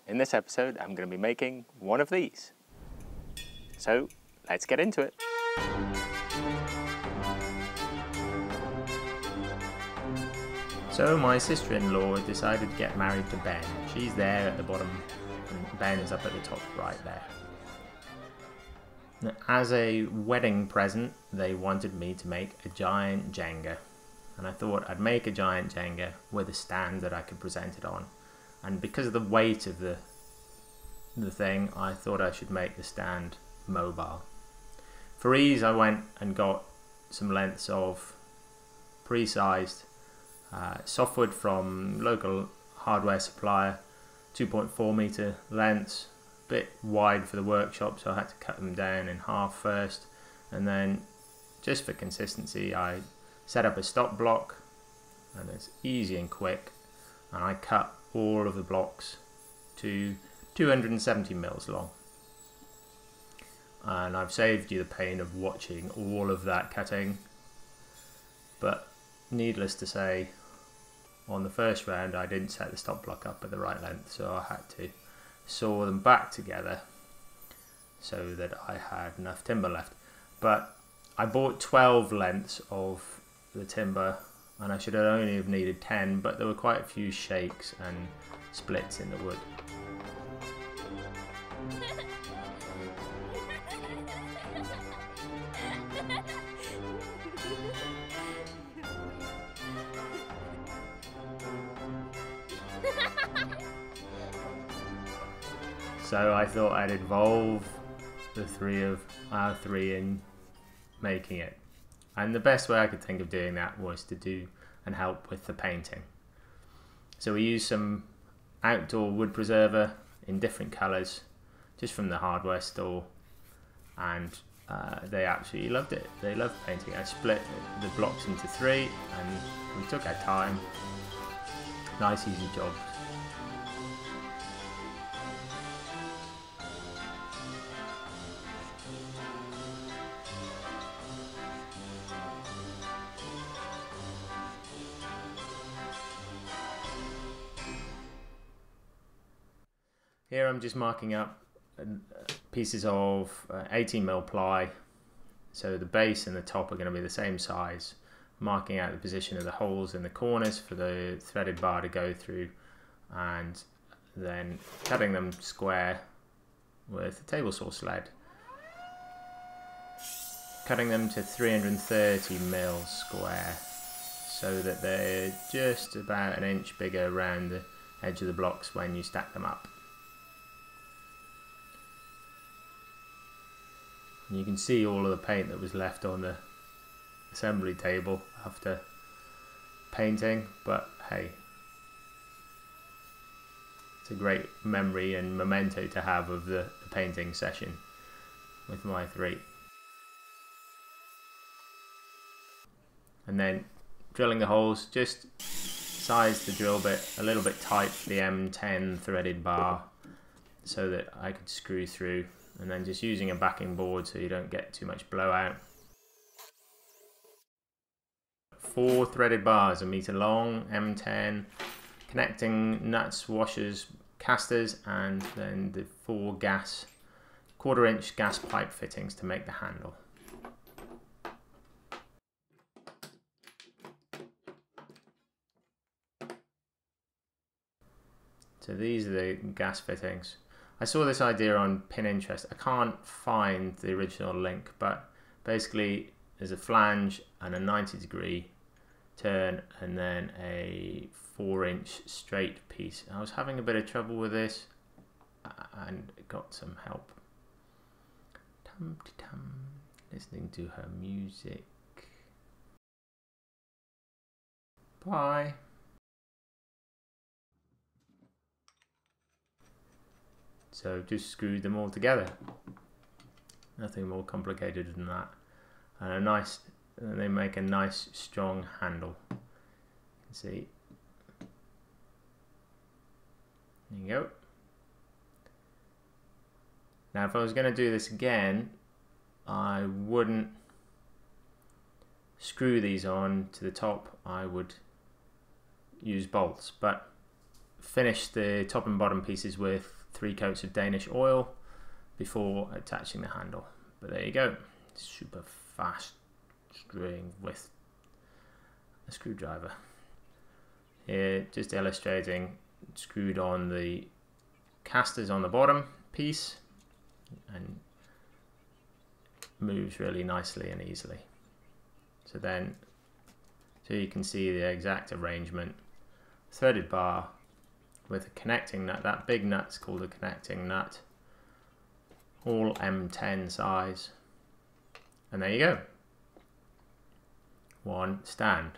In this episode, I'm going to be making one of these. So, let's get into it. So my sister-in-law decided to get married to Ben. She's there at the bottom and Ben's up at the top right there. Now, as a wedding present, they wanted me to make a giant Jenga. And I thought I'd make a giant Jenga with a stand that I could present it on. And because of the weight of the thing, I thought I should make the stand mobile. For ease, I went and got some lengths of pre-sized softwood from local hardware supplier, 2.4 meter lengths, a bit wide for the workshop, so I had to cut them down in half first, and then just for consistency I set up a stop block, and it's easy and quick, and I cut all of the blocks to 270 mils long. And I've saved you the pain of watching all of that cutting, but needless to say, on the first round I didn't set the stop block up at the right length, so I had to saw them back together so that I had enough timber left. But I bought 12 lengths of the timber and I should only have needed 10, but there were quite a few shakes and splits in the wood. So I thought I'd involve the three of our three in making it. And the best way I could think of doing that was to do and help with the painting. So we used some outdoor wood preserver in different colours, just from the hardware store, and they absolutely loved it. They loved painting. I split the blocks into 3 and we took our time. Nice easy job. Here I'm just marking up pieces of 18mm ply, so the base and the top are going to be the same size, marking out the position of the holes in the corners for the threaded bar to go through, and then cutting them square with a table saw sled. Cutting them to 330mm square so that they're just about an inch bigger around the edge of the blocks when you stack them up. And you can see all of the paint that was left on the assembly table after painting, but hey, it's a great memory and memento to have of the painting session with my 3. And then drilling the holes, just size the drill bit a little bit tight for the M10 threaded bar so that I could screw through, and then just using a backing board so you don't get too much blowout. 4 threaded bars, 1 meter long, M10, connecting nuts, washers, casters, and then the 4 1/4-inch gas pipe fittings to make the handle. So these are the gas fittings. I saw this idea on Pinterest. I can't find the original link, but basically there's a flange and a 90-degree turn and then a 4-inch straight piece. I was having a bit of trouble with this and got some help. Tum-tum, listening to her music. Bye. So just screwed them all together. Nothing more complicated than that. And they make a nice strong handle. You can see. There you go. Now if I was going to do this again, I wouldn't screw these on to the top. I would use bolts, but finish the top and bottom pieces with 3 coats of Danish oil before attaching the handle. But there you go, super fast screwing with a screwdriver. Here, just illustrating, screwed on the casters on the bottom piece and moves really nicely and easily. So you can see the exact arrangement, threaded bar with a connecting nut. That big nut's called a connecting nut, all M10 size, and there you go, one stand.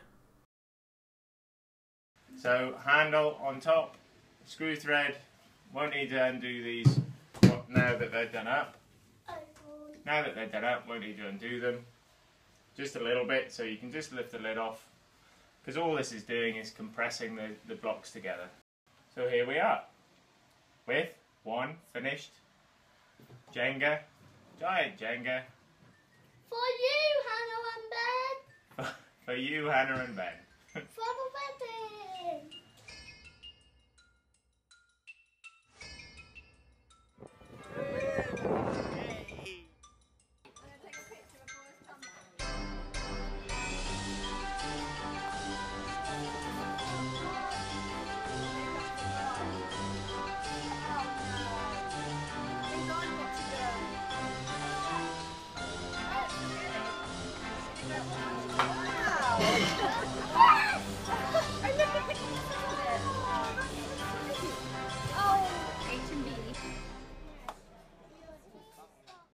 So handle on top, screw thread, won't need to undo these now that they're done up. Now that they're done up, won't need to undo them. Just a little bit, so you can just lift the lid off, because all this is doing is compressing the blocks together. So here we are, with one finished Jenga, giant Jenga. For you, Hannah and Ben. For you, Hannah and Ben. For the wedding. Wow.